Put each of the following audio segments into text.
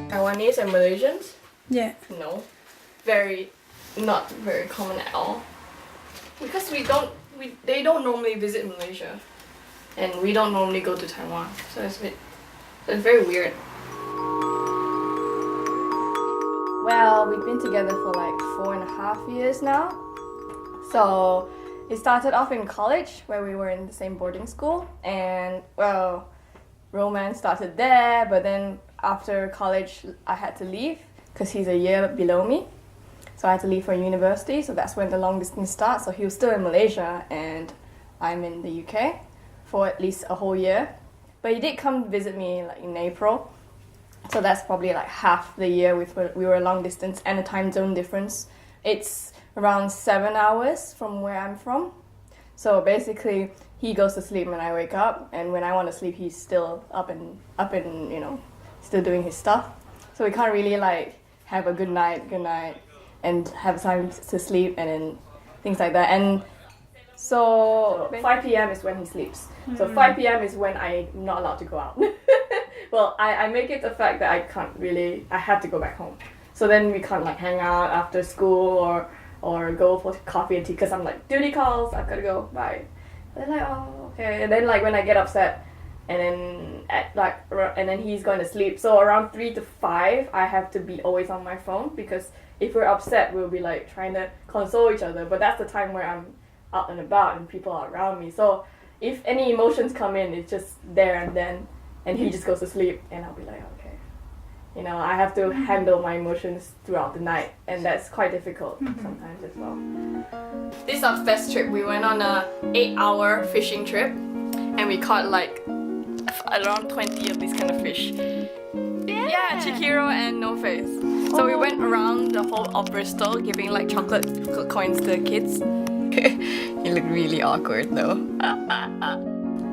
Taiwanese and Malaysians? Yeah. No. Not very common at all. Because they don't normally visit Malaysia. And we don't normally go to Taiwan. So it's very weird. Well, we've been together for like 4.5 years now. So it started off in college where we were in the same boarding school, and well, romance started there, but then after college I had to leave because he's a year below me. So I had to leave for university, so that's when the long distance starts. So he was still in Malaysia and I'm in the UK for at least a whole year. But he did come visit me like in April. So that's probably like half the year we were long distance, and a time zone difference. It's around 7 hours from where I'm from. So basically he goes to sleep when I wake up, and when I want to sleep he's still up and still doing his stuff. So we can't really like have a good night and have time to sleep and then things like that. And so 5 p.m. is when he sleeps. So 5 p.m. is when I'm not allowed to go out. Well, I make it the fact that I have to go back home. So then we can't like hang out after school or go for coffee and tea, because I'm like, duty calls, I've got to go, bye. And they're like, oh, okay. And then like when I get upset, and then he's going to sleep. So around 3 to 5, I have to be always on my phone, because if we're upset, we'll be like trying to console each other. But that's the time where I'm out and about and people are around me. So if any emotions come in, it's just there and then. And he just goes to sleep, and I'll be like, okay. I have to handle my emotions throughout the night, and that's quite difficult sometimes as well. This is our first trip. We went on a 8-hour fishing trip, and we caught like around 20 of these kind of fish. Yeah, Chikiro and No Face. So we went around the whole of Bristol, giving like chocolate coins to the kids. You look really awkward though.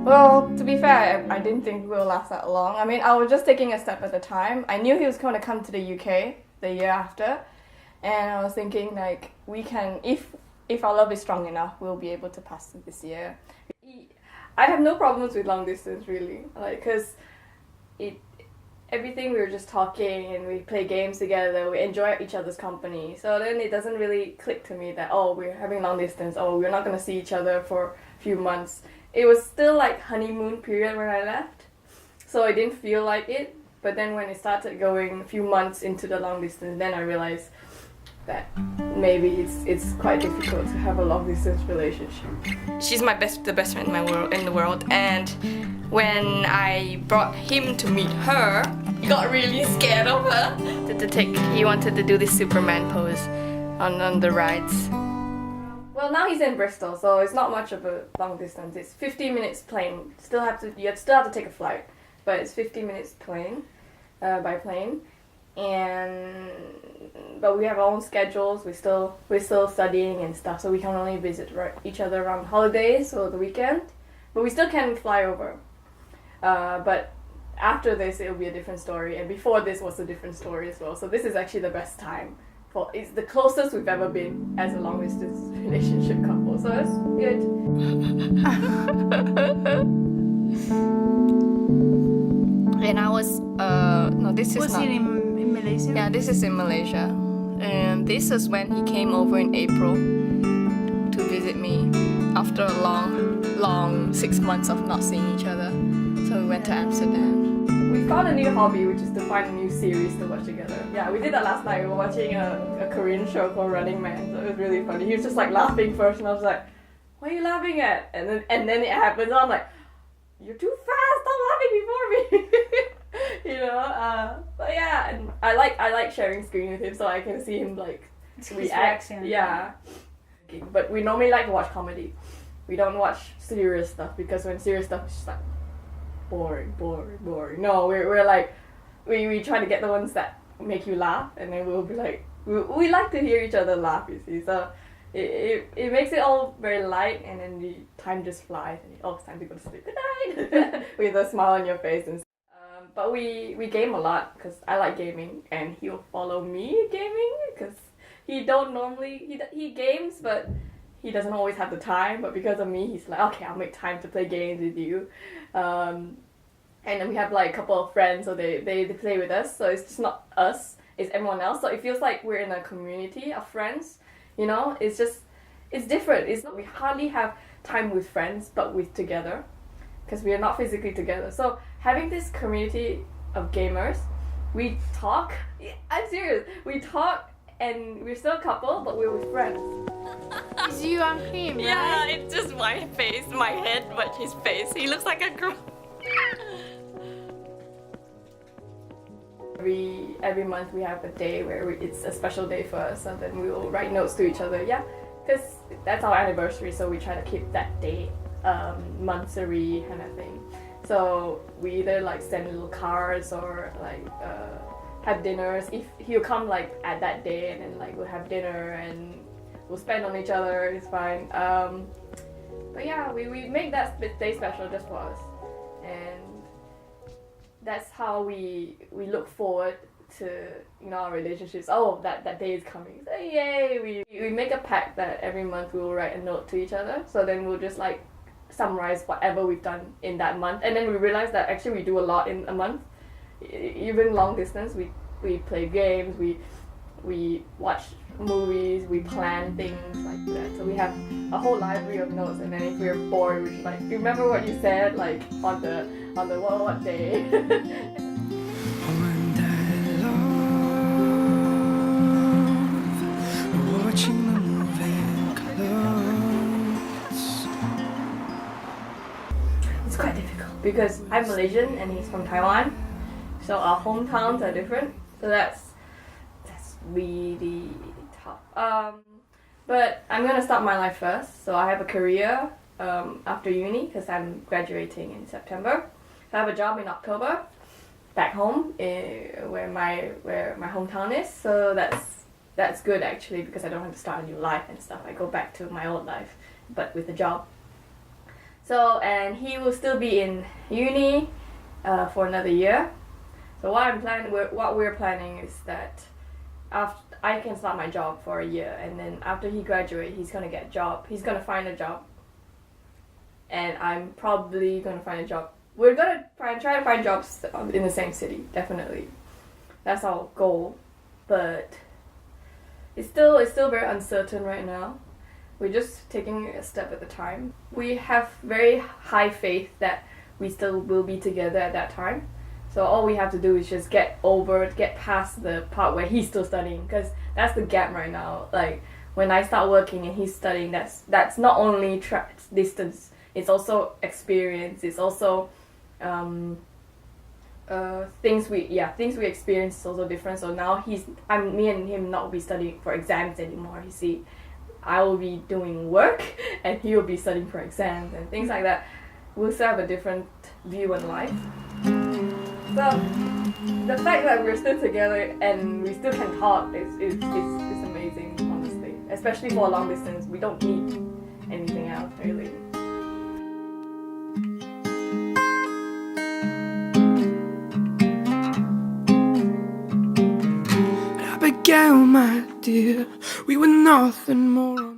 Well, to be fair, I didn't think we'll last that long. I mean, I was just taking a step at a time. I knew he was going to come to the UK the year after, and I was thinking like we can, if our love is strong enough, we'll be able to pass it this year. I have no problems with long distance really, like because everything we were just talking and we play games together, we enjoy each other's company. So then it doesn't really click to me that we're having long distance, we're not going to see each other for a few months. It was still like honeymoon period when I left, so I didn't feel like it. But then when it started going a few months into the long distance, then I realized that maybe it's quite difficult to have a long distance relationship. She's the best friend in the world, and when I brought him to meet her, he got really scared of her. He wanted to do this Superman pose on the rides. Well, now he's in Bristol, so it's not much of a long distance. It's 50 minutes plane. You still have to take a flight, but it's 50 minutes plane, by plane. But we have our own schedules. We're still studying and stuff, so we can only visit each other around holidays or the weekend. But we still can fly over. But after this, it'll be a different story, and before this was a different story as well. So this is actually the best time. It's the closest we've ever been as a long distance relationship couple, so it's good. And I was no, this is was not. Was he in Malaysia? Yeah, this is in Malaysia, and this is when he came over in April to visit me after a long 6 months of not seeing each other. So we went to Amsterdam. We found a new hobby, which is to find a new series to watch together. Yeah, we did that last night. We were watching a Korean show called Running Man, so it was really funny. He was just like laughing first, and I was like, what are you laughing at? And then it happens, and I'm like, you're too fast, stop laughing before me. But yeah, and I like sharing screen with him, so I can see him like react. Yeah. But we normally like to watch comedy. We don't watch serious stuff, because when serious stuff is just like boring. No, we're like we try to get the ones that make you laugh, and then we'll be like we like to hear each other laugh, you see. So it makes it all very light, and then the time just flies, and it's time to go to sleep. Good night. With a smile on your face. And but we game a lot, because I like gaming, and he'll follow me gaming, because he games, but he doesn't always have the time, but because of me, he's like, okay, I'll make time to play games with you. And then we have like a couple of friends, so they play with us. So it's just not us, it's everyone else. So it feels like we're in a community of friends. You know, it's different. We hardly have time with friends, but with together, because we are not physically together. So having this community of gamers, we talk. I'm serious. We talk, and we're still a couple, but we're with friends. It's you and him, right? Yeah, it's just my face, my head, but his face. He looks like a girl. Every month we have a day where it's a special day for us, and then we will write notes to each other. Yeah, because that's our anniversary, so we try to keep that day monthsary kind of thing. So we either like send little cards or like have dinners. If he'll come like at that day, and then like we'll have dinner and we'll spend on each other. It's fine. But yeah, we make that day special just for us, and that's how we look forward to, you know, our relationships. Oh, that day is coming. So yay! We make a pact that every month we will write a note to each other. So then we'll just like summarize whatever we've done in that month, and then we realize that actually we do a lot in a month. Even long distance, we play games, we watch movies, we plan things like that. So we have a whole library of notes, and then if we're bored, we just like, remember what you said like on the what day. It's quite difficult because I'm Malaysian and he's from Taiwan, so our hometowns are different. So that's really tough. But I'm gonna start my life first. So I have a career after uni because I'm graduating in September. So I have a job in October back home where my hometown is. So that's good actually, because I don't have to start a new life and stuff. I go back to my old life, but with a job. So, and he will still be in uni for another year. So what we're planning is that after I can start my job for a year, and then after he graduates, he's gonna get a job. He's gonna find a job, and I'm probably gonna find a job. We're gonna try to find jobs in the same city, definitely. That's our goal, but it's still very uncertain right now. We're just taking a step at a time. We have very high faith that we still will be together at that time. So all we have to do is just get past the part where he's still studying, because that's the gap right now. Like when I start working and he's studying, that's not only distance, it's also experience. It's also things we experience is also different. So now me and him not be studying for exams anymore. You see, I will be doing work and he will be studying for exams and things like that. We'll still have a different view on life. So the fact that we're still together and we still can talk is amazing, honestly. Especially for a long distance, we don't need anything else really. Abigail, my dear, we were nothing more.